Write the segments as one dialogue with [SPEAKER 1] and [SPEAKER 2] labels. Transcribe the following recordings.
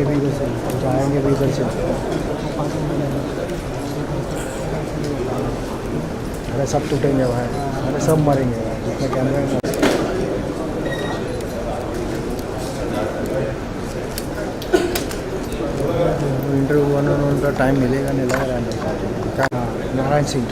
[SPEAKER 1] जाएंगे भी इधर से, जाएंगे भी इधर से। अरे सब टूटेंगे भाई, अरे सब मरेंगे भाई, जितने कैमरे हैं। इंटरव्यू 1 का टाइम मिलेगा नहीं लग रहा है क्या? नारायण सिंह।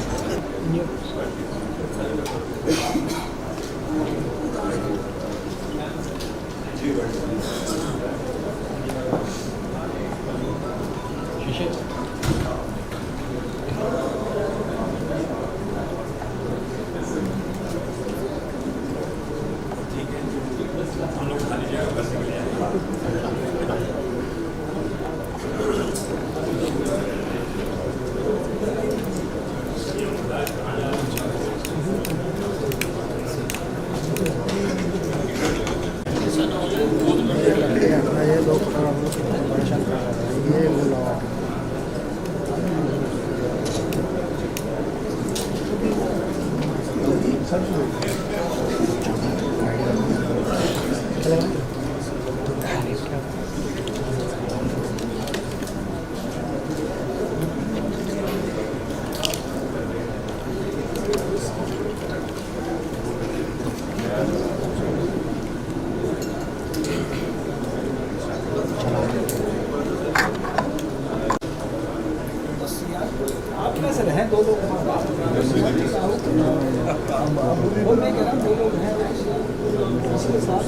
[SPEAKER 1] ये लोग परेशान कर रहे हैं, ये वो लगा
[SPEAKER 2] आप में से हैं 2 लोग वो मैं कह रहा हूँ 2 लोग हैं उसके साथ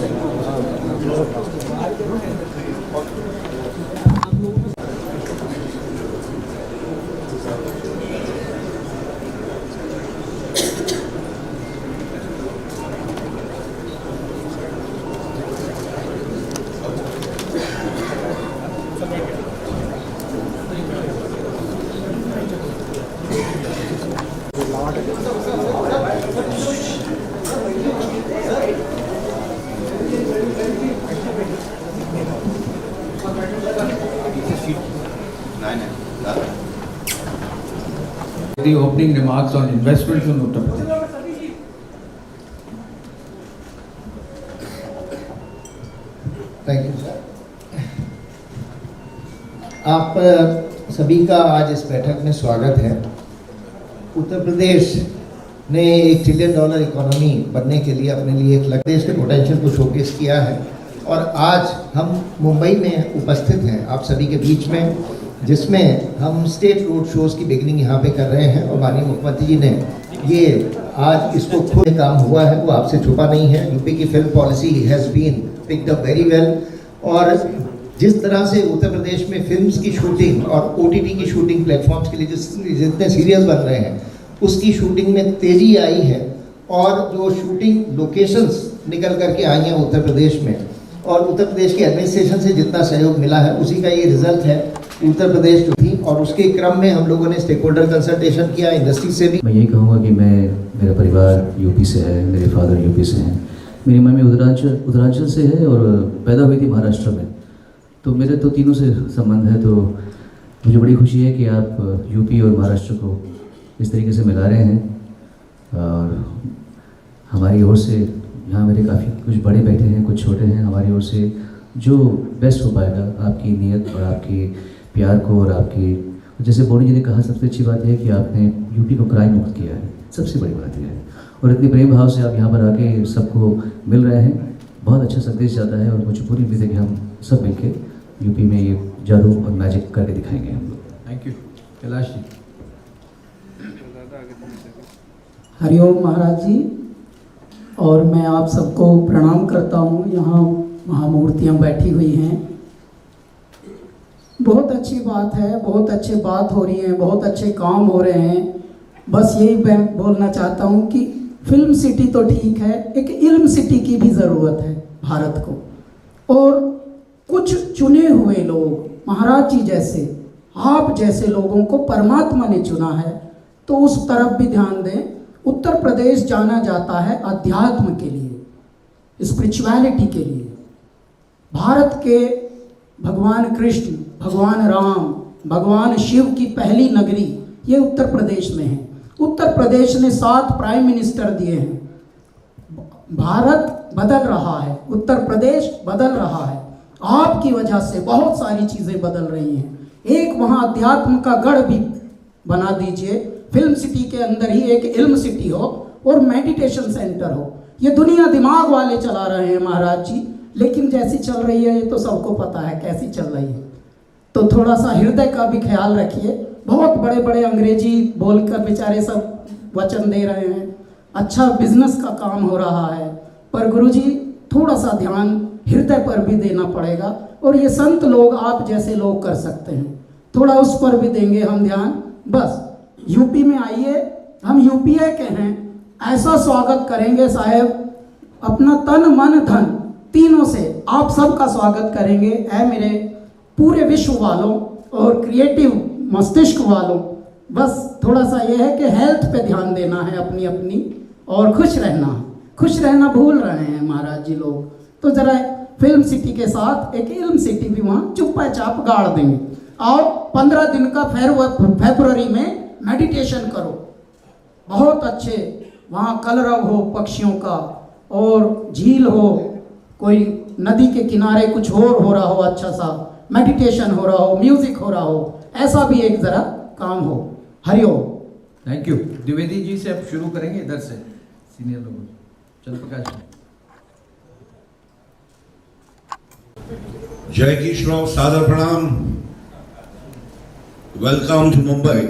[SPEAKER 3] The opening remarks on investments in Uttar Pradesh.
[SPEAKER 4] Thank you sir. आप सभी का आज इस बैठक में स्वागत है। उत्तर प्रदेश ने $1 ट्रिलियन इकोनॉमी बनने के लिए अपने लिए एक लक्ष्य, देश के पोटेंशियल को शोकेस किया है और आज हम मुंबई में उपस्थित हैं आप सभी के बीच में, जिसमें हम स्टेट रोड शोज़ की बिगिनिंग यहाँ पे कर रहे हैं और माननीय मुख्यमंत्री जी ने ये आज इसको खुद काम हुआ है, वो आपसे छुपा नहीं है। यूपी की film policy has been picked up very well और जिस तरह से उत्तर प्रदेश में फिल्म्स की शूटिंग और OTT की शूटिंग प्लेटफॉर्म्स के लिए जितने सीरियल बन रहे हैं उसकी शूटिंग में तेज़ी आई है और जो शूटिंग लोकेशंस निकल करके आई हैं उत्तर प्रदेश में और उत्तर प्रदेश के एडमिनिस्ट्रेशन से जितना सहयोग मिला है उसी का ये रिजल्ट है। उत्तर प्रदेश जो थी और उसके क्रम में हम लोगों ने स्टेक होल्डर कंसल्टेशन किया, इंडस्ट्री से भी।
[SPEAKER 5] मैं यही कहूँगा कि मेरा परिवार यूपी से है, मेरे फादर यूपी से हैं, मेरी मम्मी उत्तरांचल से है और पैदा हुई थी महाराष्ट्र में, तो मेरे तो तीनों से संबंध है। तो मुझे बड़ी खुशी है कि आप यूपी और महाराष्ट्र को इस तरीके से मिला रहे हैं और हमारी ओर से यहाँ मेरे काफ़ी कुछ बड़े बैठे हैं, कुछ छोटे हैं, हमारी ओर से जो बेस्ट हो पाएगा आपकी नीयत और आपकी प्यार को और आपकी, जैसे बोनी जी ने कहा, सबसे अच्छी बात यह है कि आपने यूपी को क्राइम मुक्त किया है, सबसे बड़ी बात यह है। और इतनी प्रेम भाव से आप यहाँ पर आके सबको मिल रहे हैं, बहुत अच्छा संदेश जाता है और मुझे पूरी उम्मीद है कि हम सब मिलके यूपी में ये जादू और मैजिक करके दिखाएंगे हम लोग।
[SPEAKER 3] Thank you. कैलाश जी।
[SPEAKER 6] हरिओम महाराज जी, और मैं आप सबको प्रणाम करता हूँ। यहाँ महामूर्तियाँ बैठी हुई हैं, बहुत अच्छी बात है, बहुत अच्छी बात हो रही है, बहुत अच्छे काम हो रहे हैं। बस यही मैं बोलना चाहता हूँ कि फिल्म सिटी तो ठीक है, एक इल्म सिटी की भी ज़रूरत है भारत को। और कुछ चुने हुए लोग, महाराज जी जैसे, आप जैसे लोगों को परमात्मा ने चुना है, तो उस तरफ भी ध्यान दें। उत्तर प्रदेश जाना जाता है अध्यात्म के लिए, स्पिरिचुअलिटी के लिए। भारत के भगवान कृष्ण, भगवान राम, भगवान शिव की पहली नगरी ये उत्तर प्रदेश में है। उत्तर प्रदेश ने 7 प्राइम मिनिस्टर दिए हैं। भारत बदल रहा है, उत्तर प्रदेश बदल रहा है आपकी वजह से बहुत सारी चीज़ें बदल रही हैं। एक वहाँ अध्यात्म का गढ़ भी बना दीजिए, फिल्म सिटी के अंदर ही एक इल्म सिटी हो और मेडिटेशन सेंटर हो। ये दुनिया दिमाग वाले चला रहे हैं महाराज जी, लेकिन जैसी चल रही है ये तो सबको पता है कैसी चल रही है। तो थोड़ा सा हृदय का भी ख्याल रखिए। बहुत बड़े बड़े अंग्रेजी बोलकर बेचारे सब वचन दे रहे हैं, अच्छा बिजनेस का काम हो रहा है, पर गुरुजी थोड़ा सा ध्यान हृदय पर भी देना पड़ेगा। और ये संत लोग आप जैसे लोग कर सकते हैं, थोड़ा उस पर भी देंगे हम ध्यान। बस यूपी में आइए, हम यूपीए के हैं, ऐसा स्वागत करेंगे साहेब, अपना तन मन धन तीनों से आप सबका स्वागत करेंगे। ऐ मेरे पूरे विश्व वालों और क्रिएटिव मस्तिष्क वालों, बस थोड़ा सा ये है कि हेल्थ पे ध्यान देना है अपनी अपनी, और खुश रहना भूल रहे हैं महाराज जी लोग। तो जरा फिल्म सिटी के साथ एक इल्म सिटी भी वहाँ चुप्पा चाप गाड़ देंगे। और 15 दिन का फरवरी में मेडिटेशन करो, बहुत अच्छे वहाँ कलरव हो पक्षियों का, और झील हो, कोई नदी के किनारे कुछ और हो रहा हो, अच्छा सा मेडिटेशन हो रहा हो, म्यूजिक हो रहा हो, ऐसा भी एक जरा काम हो। हरिओम।
[SPEAKER 3] Thank you. द्विवेदी जी से अब शुरू करेंगे, इधर से सीनियर लोग। चल प्रकाश जी।
[SPEAKER 7] जय की श्रोव, सादर प्रणाम, वेलकम टू मुंबई।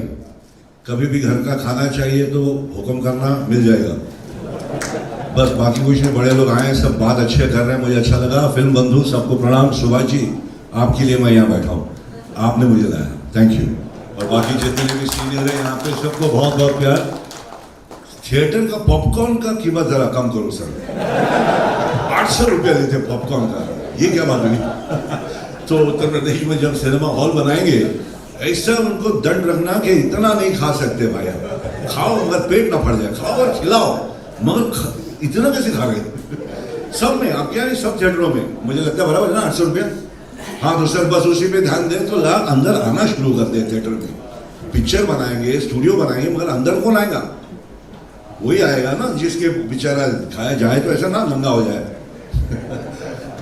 [SPEAKER 7] कभी भी घर का खाना चाहिए तो हुक्म करना, मिल जाएगा। बस बाकी कुछ नहीं, बड़े लोग आए हैं, सब बात अच्छे कर रहे हैं, मुझे अच्छा लगा। फिल्म बंधु सबको प्रणाम। सुभाष जी आपके लिए मैं यहाँ बैठा हूँ, आपने मुझे लाया, थैंक यू। और बाकी जितने भी सीनियर हैं यहाँ पे सबको बहुत बहुत प्यार। थिएटर का पॉपकॉर्न का कीमत जरा कम करो सर, 800 रुपया लेते पॉपकॉर्न का, ये क्या बात हुई? तो उत्तर प्रदेश में जब सिनेमा हॉल बनाएंगे ऐसा उनको दंड रखना कि इतना नहीं खा सकते भाई, खाओ मगर पेट ना फट जाए, खाओ और खिलाओ, मगर इतना कैसे खा गए? सब में, आप क्या नहीं, सब थिएटरों में मुझे लगता है बराबर है ना, 800 रुपया। हाँ तो सर बस उसी पे ध्यान दें तो लोग अंदर आना शुरू कर दें। थिएटर में पिक्चर बनाएंगे, स्टूडियो बनाएंगे, मगर अंदर कौन आएगा? वही आएगा ना जिसके बेचारा खाया जाए तो ऐसा ना नंगा हो जाए।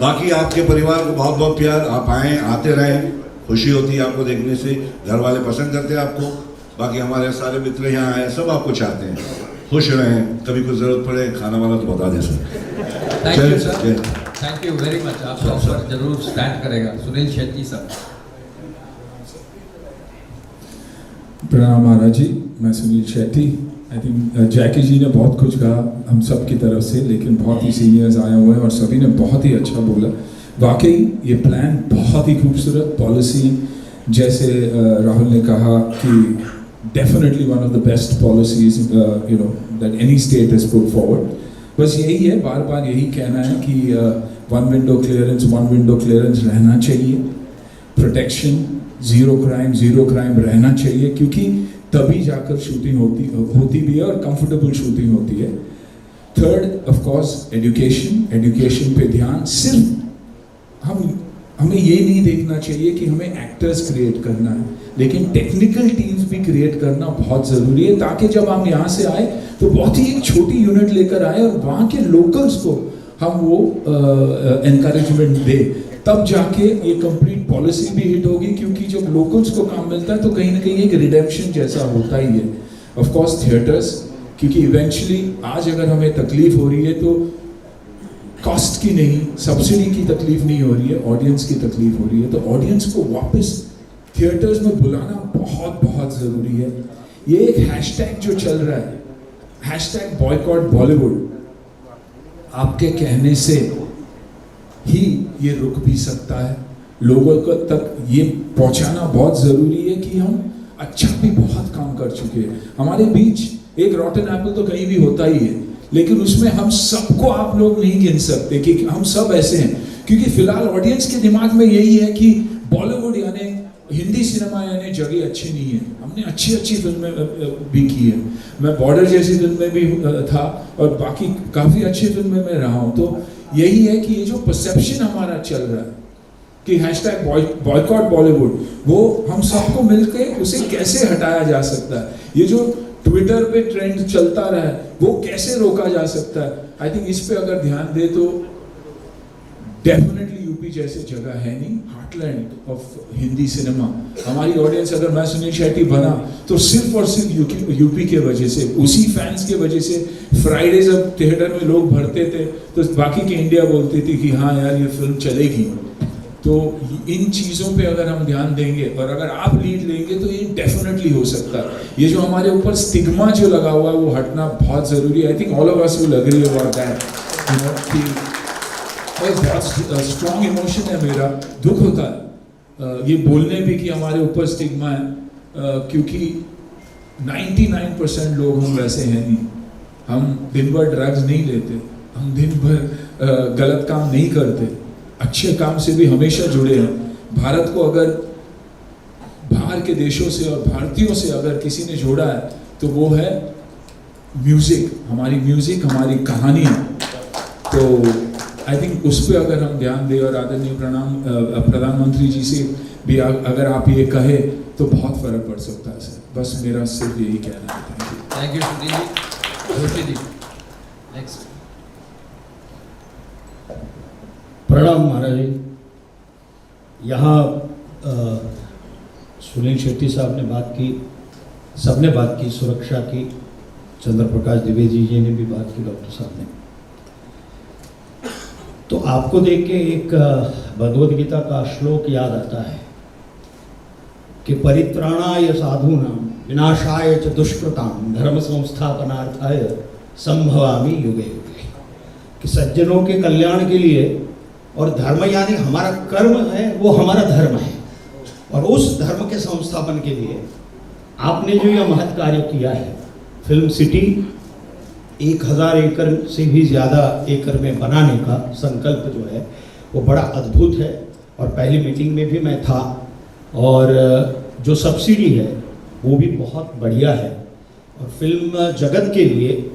[SPEAKER 7] बाकी आपके परिवार को बहुत बहुत प्यार, आप आए, आते रहें, खुशी होती है आपको देखने से, घर वाले पसंद करते हैं आपको। बाकी हमारे सारे मित्र यहाँ आए, सब आपको चाहते हैं, खुश रहें, कभी कुछ जरूरत पड़े खाना वाला तो बता दें sir.
[SPEAKER 3] Thank you sir, thank you very much. आप सब जरूर स्टैंड करेगा। सुनील शेट्टी सर।
[SPEAKER 8] प्रणाम महाराज जी, मैं सुनील शेट्टी। आई थिंक जैकी जी ने बहुत कुछ कहा हम सब की तरफ से, लेकिन बहुत ही सीनियर्स आए हुए हैं और सभी ने बहुत ही अच्छा बोला। वाकई ये प्लान बहुत ही खूबसूरत, पॉलिसी जैसे राहुल ने कहा कि definitely one of the best policies you know that any state has put forward. बस यही है, बार बार यही कहना है कि वन विंडो क्लियरेंस रहना चाहिए, प्रोटेक्शन, जीरो क्राइम रहना चाहिए, क्योंकि तभी जाकर शूटिंग होती भी है और कंफर्टेबल शूटिंग होती है। थर्ड ऑफ कोर्स एजुकेशन पे ध्यान। सिर्फ हमें ये नहीं देखना चाहिए कि हमें एक्टर्स क्रिएट करना है, लेकिन टेक्निकल टीम्स भी क्रिएट करना बहुत ज़रूरी है, ताकि जब हम यहाँ से आए तो बहुत ही एक छोटी यूनिट लेकर आए और वहाँ के लोकल्स को हम वो एनकरेजमेंट दें, तब जाके ये कंप्लीट पॉलिसी भी हिट होगी। क्योंकि जब लोकल्स को काम मिलता है तो कहीं ना कहीं एक रिडेम्पशन जैसा होता ही है। ऑफ कोर्स थिएटर्स, क्योंकि इवेंचुअली आज अगर हमें तकलीफ हो रही है तो कॉस्ट की नहीं, सब्सिडी की तकलीफ नहीं हो रही है, ऑडियंस की तकलीफ हो रही है। तो ऑडियंस को वापस थिएटर्स में बुलाना बहुत बहुत ज़रूरी है। ये एक हैशटैग जो चल रहा है, हैशटैग बॉयकॉट बॉलीवुड, आपके कहने से ही ये रुक भी सकता है। लोगों को तक ये पहुंचाना बहुत ज़रूरी है कि हम अच्छा भी बहुत काम कर चुके हैं। हमारे बीच एक रॉटन एप्पल तो कहीं भी होता ही है, लेकिन उसमें हम सबको आप लोग नहीं गिन सकते कि हम सब ऐसे हैं, क्योंकि फिलहाल ऑडियंस के दिमाग में यही है कि बॉलीवुड यानी हिंदी सिनेमा यानी जगह अच्छी नहीं है। हमने अच्छी अच्छी फिल्में भी की है, मैं बॉर्डर जैसी फिल्में भी था और बाकी काफ़ी अच्छी फिल्में में रहा हूँ। तो यही है कि ये जो परसेप्शन हमारा चल रहा है कि हैशटैग बॉयकॉट बॉलीवुड, वो हम सबको मिलकर उसे कैसे हटाया जा सकता है। ये जो ट्विटर पे ट्रेंड चलता रहा है वो कैसे रोका जा सकता है। आई थिंक इस पे अगर ध्यान दे तो डेफिनेटली यूपी जैसे जगह है नहीं, हार्टलैंड ऑफ हिंदी सिनेमा। हमारी ऑडियंस अगर मैं सुनील शेट्टी बना तो सिर्फ और सिर्फ यूपी के वजह से, उसी फैंस के वजह से। फ्राइडे जब थिएटर में लोग भरते थे तो बाकी की इंडिया बोलती थी कि हाँ यार ये फिल्म चलेगी। तो इन चीज़ों पे अगर हम ध्यान देंगे और अगर आप लीड लेंगे तो ये डेफिनेटली हो सकता है। ये जो हमारे ऊपर स्टिग्मा जो लगा हुआ है वो हटना बहुत ज़रूरी है। I think all of us will agree about that, you know, कि बहुत स्ट्रॉन्ग इमोशन है मेरा, दुख होता है ये बोलने भी कि हमारे ऊपर स्टिग्मा है, क्योंकि 99% लोग हम वैसे हैं नहीं। हम दिन भर ड्रग्स नहीं लेते, हम दिन भर गलत काम नहीं करते, अच्छे काम से भी हमेशा जुड़े हैं। भारत को अगर बाहर के देशों से और भारतीयों से अगर किसी ने जोड़ा है तो वो है म्यूज़िक, हमारी कहानी। तो आई थिंक उस पर अगर हम ध्यान दें और आदरणीय प्रधानमंत्री जी से भी अगर आप ये कहे तो बहुत फर्क पड़ सकता है सर। बस मेरा सिर्फ यही कहना है।
[SPEAKER 3] Thank you Sunil ji. Joshi ji next.
[SPEAKER 2] प्रणाम महाराज जी। यहाँ सुनील शेट्टी साहब ने बात की, सबने बात की सुरक्षा की, चंद्र प्रकाश द्विवेदी जी ने भी बात की, डॉक्टर साहब ने। तो आपको देख के एक भगवद गीता का श्लोक याद आता है कि परित्राणाय साधूनां विनाशाय च दुष्कृतां धर्म संस्थापनार्थाय संभवामि युगे युगे। कि सज्जनों के कल्याण के लिए, और धर्म यानी हमारा कर्म है, वो हमारा धर्म है, और उस धर्म के संस्थापन के लिए आपने जो यह महत् कार्य किया है, फिल्म सिटी 1000 एकड़ से भी ज़्यादा एकड़ में बनाने का संकल्प जो है वो बड़ा अद्भुत है। और पहली मीटिंग में भी मैं था, और जो सब्सिडी है वो भी बहुत बढ़िया है। और फिल्म जगत के लिए,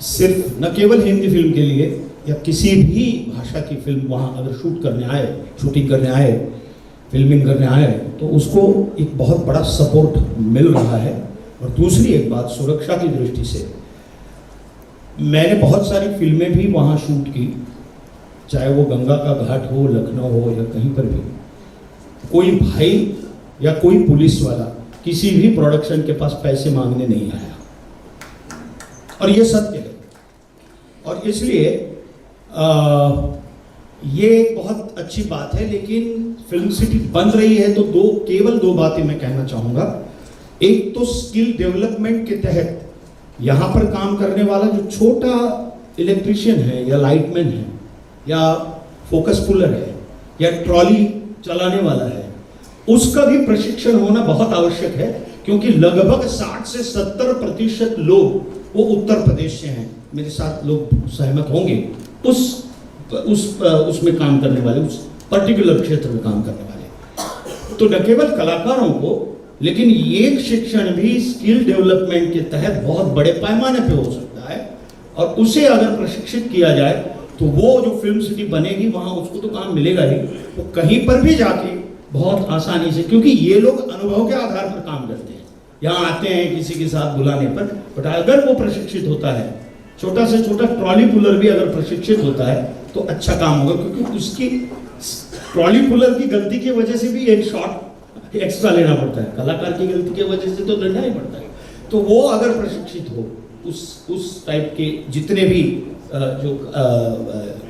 [SPEAKER 2] सिर्फ न केवल हिंदी फिल्म के लिए या किसी भी भाषा की फिल्म वहाँ अगर शूटिंग करने आए, फिल्मिंग करने आए, तो उसको एक बहुत बड़ा सपोर्ट मिल रहा है। और दूसरी एक बात, सुरक्षा की दृष्टि से मैंने बहुत सारी फिल्में भी वहाँ शूट की, चाहे वो गंगा का घाट हो, लखनऊ हो, या कहीं पर भी। कोई भाई या कोई पुलिस वाला किसी भी प्रोडक्शन के पास पैसे मांगने नहीं आया, और ये सत्य है। और इसलिए ये एक बहुत अच्छी बात है। लेकिन फिल्म सिटी बन रही है तो केवल दो बातें मैं कहना चाहूँगा। एक तो स्किल डेवलपमेंट के तहत यहाँ पर काम करने वाला जो छोटा इलेक्ट्रिशियन है, या लाइटमैन है, या फोकस पुलर है, या ट्रॉली चलाने वाला है, उसका भी प्रशिक्षण होना बहुत आवश्यक है। क्योंकि लगभग 60 से 70% लोग वो उत्तर प्रदेश से हैं, मेरे साथ लोग सहमत होंगे, उसमें काम करने वाले, उस पर्टिकुलर क्षेत्र में काम करने वाले। तो न केवल कलाकारों को, लेकिन ये शिक्षण भी स्किल डेवलपमेंट के तहत बहुत बड़े पैमाने पे हो सकता है। और उसे अगर प्रशिक्षित किया जाए तो वो जो फिल्म सिटी बनेगी वहाँ उसको तो काम मिलेगा ही, वो कहीं पर भी जाके बहुत आसानी से, क्योंकि ये लोग अनुभव के आधार पर काम करते हैं, यहाँ आते हैं किसी के साथ बुलाने पर। बट अगर वो प्रशिक्षित होता है, छोटा से छोटा ट्रॉली पुलर भी अगर प्रशिक्षित होता है तो अच्छा काम होगा। क्योंकि उसकी ट्रॉली पुलर की गलती की वजह से भी एक शॉट एक्स्ट्रा लेना पड़ता है, कलाकार की गलती की वजह से तो लेना ही पड़ता है। तो वो अगर प्रशिक्षित हो, उस टाइप के जितने भी जो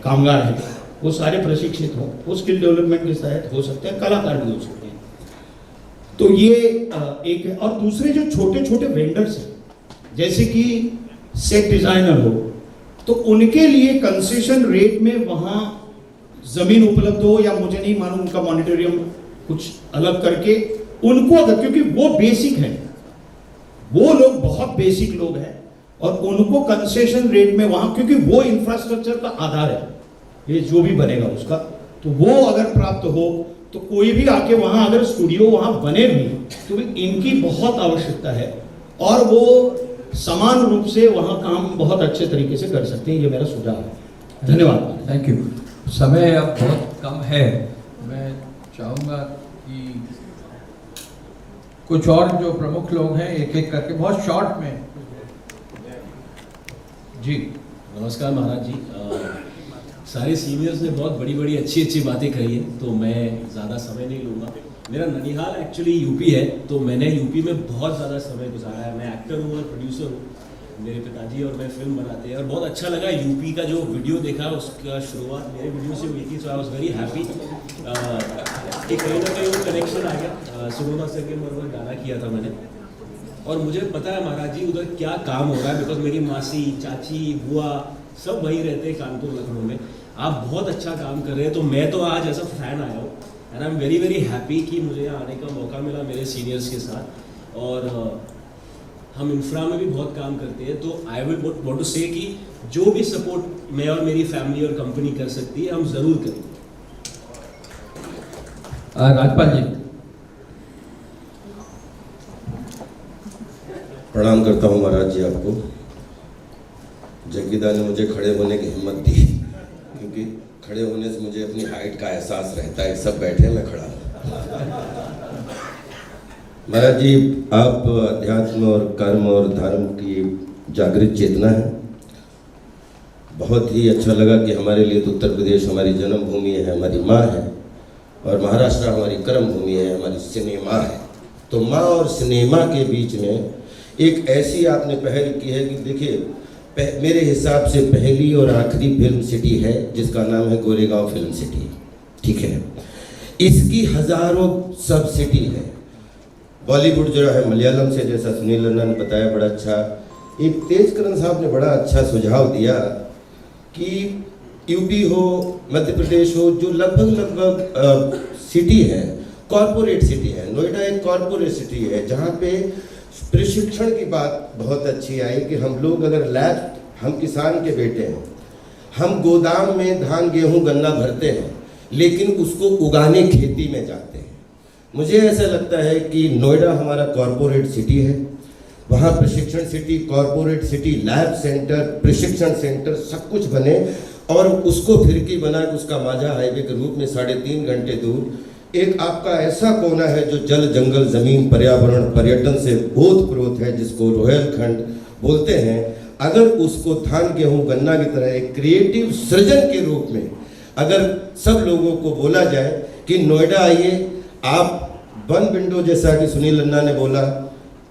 [SPEAKER 2] कामगार हैं वो सारे प्रशिक्षित हो, वो स्किल डेवलपमेंट के तहत हो सकते हैं, कलाकार भी हो सकते हैं। तो ये एक है। और दूसरे जो छोटे छोटे वेंडर्स हैं, जैसे कि सेट डिजाइनर हो, तो उनके लिए कंसेशन रेट में वहाँ जमीन उपलब्ध हो, या मुझे नहीं मालूम उनका मॉनिटोरियम कुछ अलग करके उनको, अगर, क्योंकि वो बेसिक है, वो लोग बहुत बेसिक लोग हैं, और उनको कंसेशन रेट में वहां, क्योंकि वो इंफ्रास्ट्रक्चर का आधार है ये जो भी बनेगा उसका, तो वो अगर प्राप्त हो तो कोई भी आके वहां अगर स्टूडियो वहां बने भी तो इनकी बहुत आवश्यकता है, और वो समान रूप से वहां काम बहुत अच्छे तरीके से कर सकते हैं। ये मेरा सुझाव है। धन्यवाद।
[SPEAKER 3] Thank you. समय अब बहुत कम है, मैं चाहूँगा कि कुछ और जो प्रमुख लोग हैं एक एक करके बहुत शॉर्ट में। जी
[SPEAKER 9] नमस्कार महाराज जी। सारे सीनियर्स ने बहुत बड़ी बड़ी अच्छी अच्छी बातें कही हैं, तो मैं ज़्यादा समय नहीं लूँगा। मेरा ननिहाल एक्चुअली यूपी है, तो मैंने यूपी में बहुत ज़्यादा समय गुजारा है। मैं एक्टर हूँ और प्रोड्यूसर हूँ। मेरे पिताजी और मैं फिल्म बनाते हैं और बहुत अच्छा लगा यूपी का जो वीडियो देखा, उसका शुरुआत मेरे वीडियो से हुई थी। सो आई वॉज वेरी हैप्पी कि कहीं ना कहीं वो कनेक्शन आ गया। सुगमा सर के मरवर गाना किया था मैंने, और मुझे पता है महाराज जी उधर क्या काम हो रहा है, बिकॉज मेरी मासी, चाची, बुआ सब वहीं रहते हैं कानपुर, लखनऊ में। आप बहुत अच्छा काम कर रहे हैं, तो मैं तो आज ऐसा फैन आया हूँ and I am very very happy कि मुझे यहाँ आने का मौका मिला मेरे सीनियर्स के साथ। और हम इंफ्रा में भी बहुत काम करते हैं, तो आई विल वांट टू से कि जो भी सपोर्ट मैं और मेरी फैमिली और कंपनी कर सकती है, हम ज़रूर करेंगे।
[SPEAKER 3] राजपाल जी।
[SPEAKER 10] प्रणाम करता हूँ महाराज जी आपको। जग्गीदा ने मुझे खड़े होने की हिम्मत दी, क्योंकि खड़े होने से मुझे अपनी हाइट का एहसास रहता है। सब बैठे, मैं खड़ा हूँ। महाराज जी, आप अध्यात्म और कर्म और धर्म की जागृत चेतना है। बहुत ही अच्छा लगा कि हमारे लिए तो उत्तर प्रदेश हमारी जन्मभूमि है, हमारी माँ है, और महाराष्ट्र हमारी कर्म भूमि है, हमारी सिनेमा है। तो माँ और सिनेमा के बीच में एक ऐसी आपने पहल की है कि देखिए, मेरे हिसाब से पहली और आखिरी फिल्म सिटी है जिसका नाम है गोरेगांव फिल्म सिटी। ठीक है, इसकी हजारों सब सिटी है। बॉलीवुड जो है मलयालम से, जैसा सुनील लन्ना ने बताया, बड़ा अच्छा। एक तेजकरण साहब ने बड़ा अच्छा सुझाव दिया कि यूपी हो, मध्य प्रदेश हो, जो लगभग सिटी है, कॉरपोरेट सिटी है। नोएडा एक कॉरपोरेट सिटी है जहाँ पे प्रशिक्षण की बात बहुत अच्छी आई कि हम लोग अगर लैब, हम किसान के बेटे हैं, हम गोदाम में धान गेहूं गन्ना भरते हैं, लेकिन उसको उगाने खेती में जाते हैं। मुझे ऐसा लगता है कि नोएडा हमारा कॉरपोरेट सिटी है, वहाँ प्रशिक्षण city, corporate city, lab centre, प्रशिक्षण सेंटर सब कुछ बने, और उसको फिरकी बना के उसका माझा हाईवे के रूप में 3.5 घंटे दूर एक आपका ऐसा कोना है जो जल, जंगल, जमीन, पर्यावरण, पर्यटन से ओतप्रोत है, जिसको रोहेलखंड बोलते हैं। अगर उसको धान गेहूं गन्ना की तरह एक क्रिएटिव सृजन के रूप में अगर सब लोगों को बोला जाए कि नोएडा आइए, आप वन विंडो, जैसा कि सुनील लन्ना ने बोला,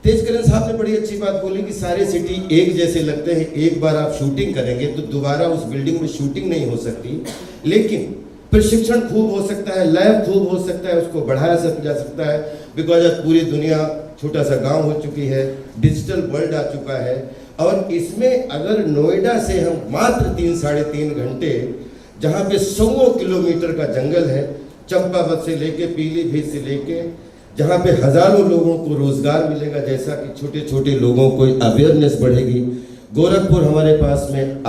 [SPEAKER 10] तेजकरण साहब ने बड़ी अच्छी बात बोली कि सारे सिटी एक जैसे लगते हैं। एक बार आप शूटिंग करेंगे तो दोबारा उस बिल्डिंग में शूटिंग नहीं हो सकती, लेकिन प्रशिक्षण खूब हो सकता है, लैब खूब हो सकता है, उसको बढ़ाया जा सकता है। बिकॉज आज पूरी दुनिया छोटा सा गांव हो चुकी है, डिजिटल वर्ल्ड आ चुका है, और इसमें अगर नोएडा से हम मात्र 3-3.5 घंटे, जहाँ पे 100 किलोमीटर का जंगल है, चंपावत से लेके पीलीभीत से लेके, जहाँ पे हजारों लोगों को रोजगार मिलेगा, जैसा कि छोटे छोटे लोगों को अवेयरनेस बढ़ेगी। गोरखपुर हमारे पास में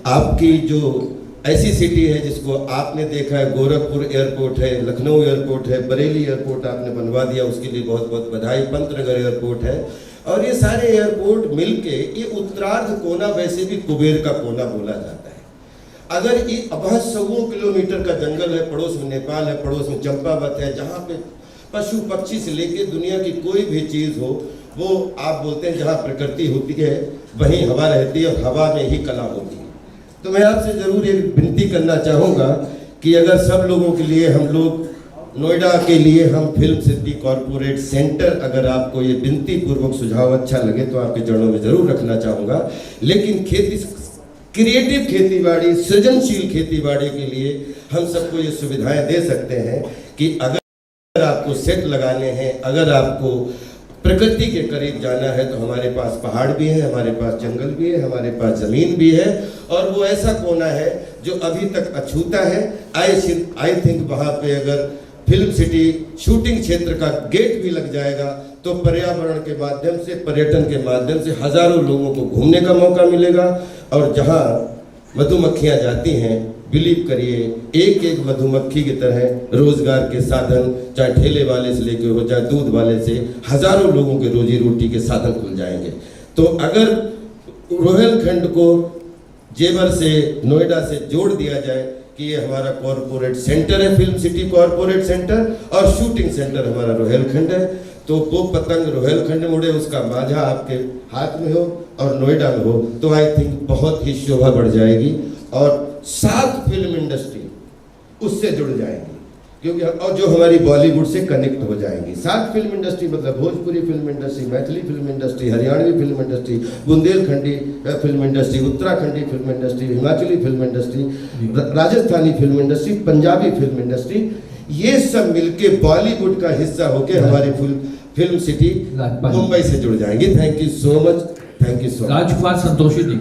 [SPEAKER 10] आपकी जो ऐसी सिटी है जिसको आपने देखा है, गोरखपुर एयरपोर्ट है, लखनऊ एयरपोर्ट है, बरेली एयरपोर्ट आपने बनवा दिया, उसके लिए बहुत बहुत बधाई। पंतनगर एयरपोर्ट है, और ये सारे एयरपोर्ट मिलके ये उत्तरार्ध कोना, वैसे भी कुबेर का कोना बोला जाता है। अगर ये अब 100 किलोमीटर का जंगल है, पड़ोस में नेपाल है, पड़ोस में चंपावत है, जहाँ पे पशु पक्षी से लेके दुनिया की कोई भी चीज़ हो, वो आप बोलते हैं जहाँ प्रकृति होती है वहीं हवा रहती है, और हवा में ही कला होती है। तो मैं आपसे ज़रूर एक विनती करना चाहूँगा कि अगर सब लोगों के लिए, हम लोग नोएडा के लिए, हम फिल्म सिटी कॉरपोरेट सेंटर, अगर आपको ये विनती पूर्वक सुझाव अच्छा लगे तो आपके जड़ों में ज़रूर रखना चाहूँगा। लेकिन क्रिएटिव खेतीबाड़ी, सृजनशील खेतीबाड़ी के लिए हम सबको ये सुविधाएं दे सकते हैं कि अगर आपको सेट लगाने हैं, अगर आपको प्रकृति के करीब जाना है, तो हमारे पास पहाड़ भी है, हमारे पास जंगल भी है, हमारे पास ज़मीन भी है, और वो ऐसा कोना है जो अभी तक अछूता है। आई थिंक वहाँ पे अगर फिल्म सिटी शूटिंग क्षेत्र का गेट भी लग जाएगा तो पर्यावरण के माध्यम से, पर्यटन के माध्यम से हजारों लोगों को घूमने का मौका मिलेगा। और जहाँ मधुमक्खियाँ जाती हैं, बिलीव करिए, एक एक मधुमक्खी की तरह रोजगार के साधन, चाहे ठेले वाले से लेके हो, चाहे दूध वाले से, हजारों लोगों के रोजी रोटी के साधन खुल जाएंगे। तो अगर रोहेलखंड को जेवर से, नोएडा से जोड़ दिया जाए कि ये हमारा कॉरपोरेट सेंटर है, फिल्म सिटी कॉरपोरेट सेंटर, और शूटिंग सेंटर हमारा रोहेलखंड है, तो वो पतंग रोहेलखंड में उड़े, उसका माझा आपके हाथ में हो और नोएडा में हो, तो आई थिंक बहुत ही शोभा बढ़ जाएगी। और साउथ फिल्म इंडस्ट्री उससे जुड़ जाएंगी, क्योंकि और जो हमारी बॉलीवुड से कनेक्ट हो जाएंगी। साउथ फिल्म इंडस्ट्री मतलब Bhojpuri film industry, Maithili film industry, Haryanvi film industry, Bundelkhandi film industry, Uttarakhandi film industry, Himachali film industry, Rajasthani film industry, Punjabi film industry, ये सब मिलके बॉलीवुड का हिस्सा होके हमारी फिल्म सिटी मुंबई से जुड़ जाएंगी। Thank you so much, thank you so much.
[SPEAKER 3] Rajkumar Santoshi ji.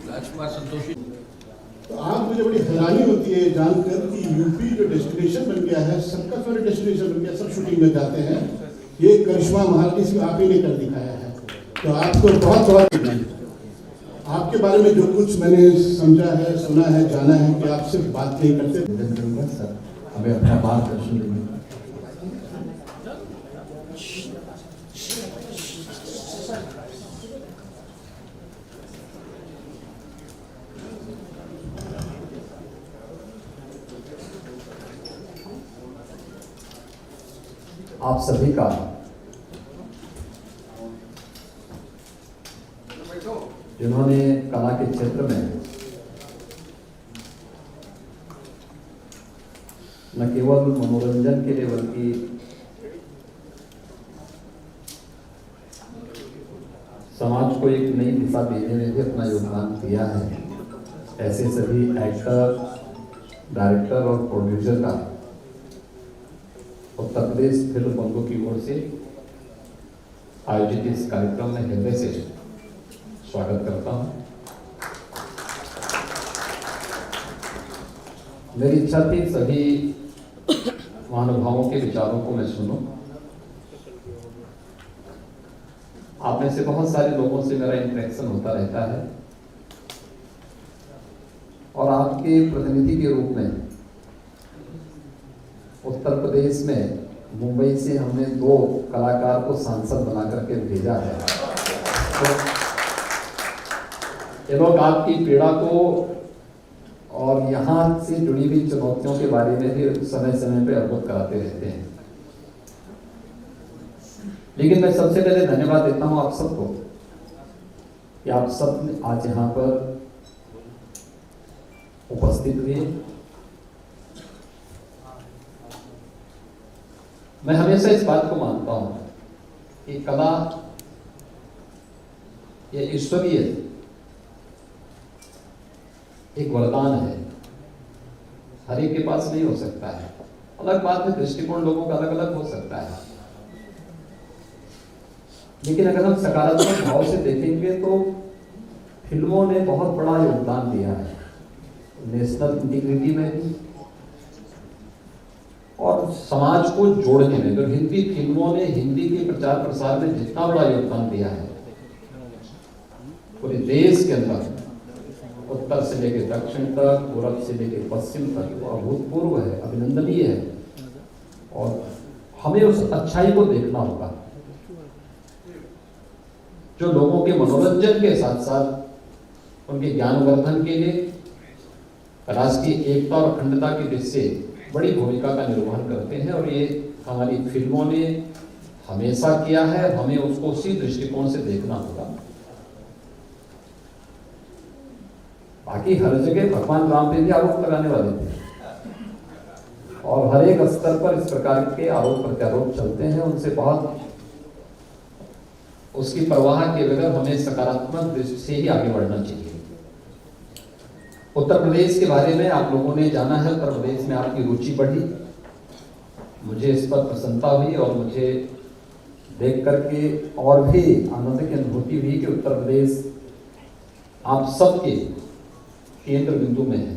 [SPEAKER 3] Rajkumar Santoshi.
[SPEAKER 11] तो आज मुझे बड़ी हैरानी होती है जानकर कि यूपी जो डेस्टिनेशन बन गया है, सबका फेवरेट डेस्टिनेशन बन गया, सब शूटिंग में जाते हैं। ये करिश्मा महारानी सिर्फ आप ही ने कर दिखाया है, तो आपको बहुत बहुत आपके बारे में जो कुछ मैंने समझा है, सुना है, जाना है कि आप सिर्फ बात नहीं करते।
[SPEAKER 3] सर हमें अपना मार्गदर्शन देंगे।
[SPEAKER 12] आप सभी का जिन्होंने कला के क्षेत्र में न केवल मनोरंजन के लिए बल्कि समाज को एक नई दिशा देने में भी अपना योगदान दिया है, ऐसे सभी एक्टर, डायरेक्टर और प्रोड्यूसर का उत्तर प्रदेश फिल्म बंधु की ओर से आयोजित इस कार्यक्रम में हृदय से स्वागत करता हूं। मेरी इच्छा थी सभी महानुभावों के विचारों को मैं सुनूं। आप में से बहुत सारे लोगों से मेरा इंटरेक्शन होता रहता है और आपके प्रतिनिधि के रूप में उत्तर प्रदेश में मुंबई से हमने 2 कलाकार को सांसद बना करके भेजा है। तो ये लोग आपकी पीड़ा को और यहाँ से जुड़ी हुई चुनौतियों के बारे में भी समय समय पे अवगत कराते रहते हैं। लेकिन मैं सबसे पहले धन्यवाद देता हूँ आप सबको कि आप सब आज यहाँ पर उपस्थित हुए। मैं हमेशा इस बात को मानता हूं कि कला ये ईश्वरीय एक वरदान है, हर एक के पास नहीं हो सकता है। अलग बात है, दृष्टिकोण लोगों का अलग अलग हो सकता है, लेकिन अगर हम सकारात्मक भाव से देखेंगे तो फिल्मों ने बहुत बड़ा योगदान दिया है नेशनल इंटीग्रिटी में भी और समाज को जोड़ने में। तो हिंदी फिल्मों ने हिंदी के प्रचार प्रसार में जितना बड़ा योगदान दिया है पूरे देश के अंदर, उत्तर से लेकर दक्षिण तक, पूर्व से लेकर पश्चिम तक, वो अभूतपूर्व है, अभिनंदनीय है। और हमें उस अच्छाई को देखना होगा जो लोगों के मनोरंजन के साथ साथ उनके ज्ञानवर्धन के लिए राष्ट्रीय एकता और अखंडता की दृष्टि से बड़ी भूमिका का निर्वहन करते हैं। और ये हमारी फिल्मों ने हमेशा किया है, हमें उसको उसी दृष्टिकोण से देखना होगा। बाकी हर जगह भगवान राम पे भी आरोप लगाने वाले थे और हर एक स्तर पर इस प्रकार के आरोप प्रत्यारोप चलते हैं, उनसे बहुत उसकी परवाह के बगैर हमें सकारात्मक दृष्टि से ही आगे बढ़ना चाहिए। उत्तर प्रदेश के बारे में आप लोगों ने जाना है, उत्तर प्रदेश में आपकी रुचि बढ़ी, मुझे इस पर प्रसन्नता हुई और मुझे देख करके और भी आनंद की अनुभूति हुई कि उत्तर प्रदेश आप सबके केंद्र बिंदु में है।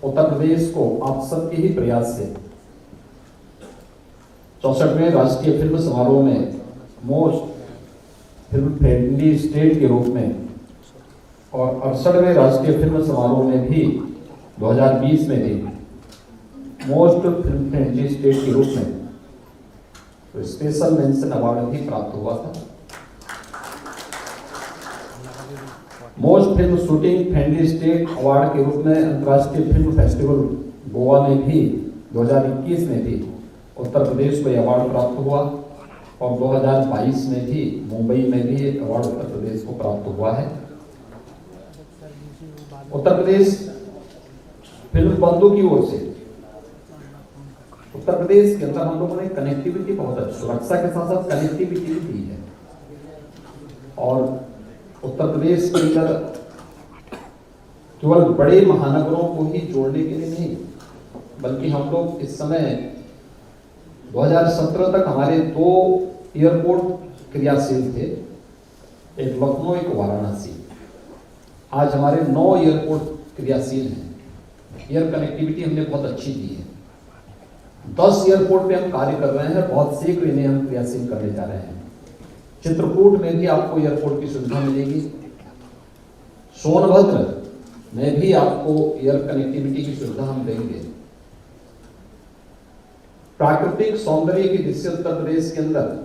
[SPEAKER 12] उत्तर प्रदेश को आप सबके ही प्रयास से 64वें राष्ट्रीय फिल्म समारोह में मोस्ट फिल्म फ्रेंडली स्टेट के रूप में और 68वें राष्ट्रीय फिल्म समारोह में भी 2020 में भी मोस्ट फिल्म फ्रेंडली स्टेट के रूप में तो स्पेशल मेंशन अवार्ड भी प्राप्त हुआ था। Most film shooting friendly state award के रूप में अंतर्राष्ट्रीय फिल्म फेस्टिवल गोवा में भी 2021 में भी उत्तर प्रदेश को यह अवार्ड प्राप्त हुआ। और 2022 में भी मुंबई में भी एक अवार्ड उत्तर प्रदेश को प्राप्त हुआ है। उत्तर प्रदेश फिल्म बंधु की ओर से उत्तर प्रदेश के अंदर हम लोगों ने कनेक्टिविटी बहुत अच्छी, सुरक्षा के साथ साथ कनेक्टिविटी भी दी है। और उत्तर प्रदेश के अंदर केवल बड़े महानगरों को ही जोड़ने के लिए नहीं, बल्कि हम लोग इस समय 2017 तक हमारे 2 एयरपोर्ट क्रियाशील थे, एक लखनऊ एक वाराणसी। आज हमारे 9 एयरपोर्ट क्रियाशील हैं। एयर कनेक्टिविटी हमने बहुत अच्छी दी है। 10 एयरपोर्ट पे हम कार्य कर रहे हैं, बहुत शीघ्र इन्हें हम क्रियाशील करने जा रहे हैं। चित्रकूट में भी आपको एयरपोर्ट की सुविधा मिलेगी। सोनभद्र में भी आपको एयर कनेक्टिविटी की सुविधा हम देंगे। प्राकृतिक सौंदर्य की दृष्टि उत्तर प्रदेश के अंदर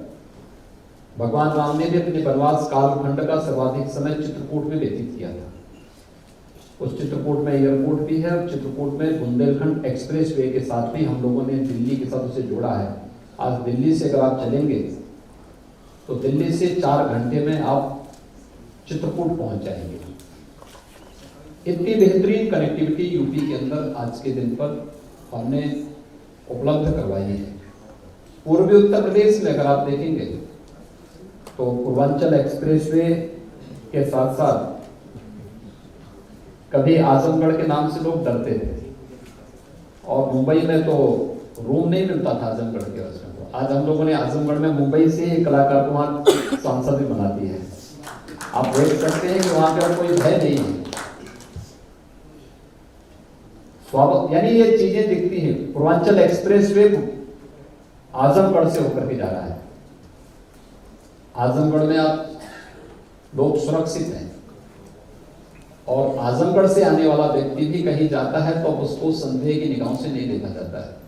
[SPEAKER 12] भगवान राम ने भी अपने वनवास कालखंड का सर्वाधिक समय चित्रकूट में व्यतीत किया था। उस चित्रकूट में एयरपोर्ट भी है और चित्रकूट में बुंदेलखंड एक्सप्रेसवे के साथ भी हम लोगों ने दिल्ली के साथ उसे जोड़ा है। आज दिल्ली से अगर आप चलेंगे तो दिल्ली से 4 घंटे में आप चित्रकूट पहुंच जाएंगे। इतनी बेहतरीन कनेक्टिविटी यूपी के अंदर आज के दिन पर हमने उपलब्ध करवाई है। पूर्वी उत्तर प्रदेश में अगर आप देखेंगे तो पूर्वांचल एक्सप्रेसवे के साथ साथ कभी आजमगढ़ के नाम से लोग डरते थे और मुंबई में तो रूम नहीं मिलता था आजमगढ़ के वजह से। आज हम लोगों ने आजमगढ़ में मुंबई से एक कलाकार को वहां सांसद भी बना दी है। आप देख सकते हैं कि वहां पर कोई भय नहीं है। यानी ये चीजें दिखती हैं। पूर्वांचल एक्सप्रेसवे आजमगढ़ से होकर के जा रहा है। आजमगढ़ में आप लोग सुरक्षित हैं और आजमगढ़ से आने वाला व्यक्ति भी कहीं जाता है तो उसको संदेह की निगाहों से नहीं देखा जाता है।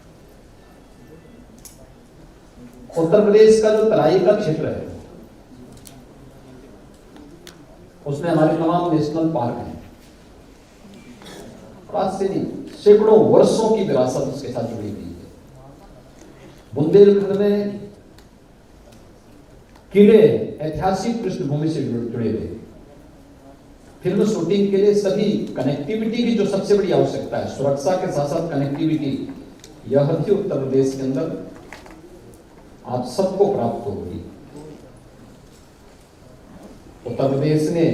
[SPEAKER 12] उत्तर प्रदेश का जो तराई का क्षेत्र है उसमें हमारे तमाम नेशनल पार्क हैं। आज से नहीं, सैकड़ों वर्षों की विरासत उसके साथ जुड़ी हुई है। बुंदेलखंड में किले ऐतिहासिक पृष्ठभूमि से जुड़े हुए। फिल्म शूटिंग के लिए सभी कनेक्टिविटी की जो सबसे बड़ी आवश्यकता है, सुरक्षा के साथ साथ कनेक्टिविटी, यह भी उत्तर प्रदेश के अंदर आप सबको प्राप्त होगी। उत्तर प्रदेश ने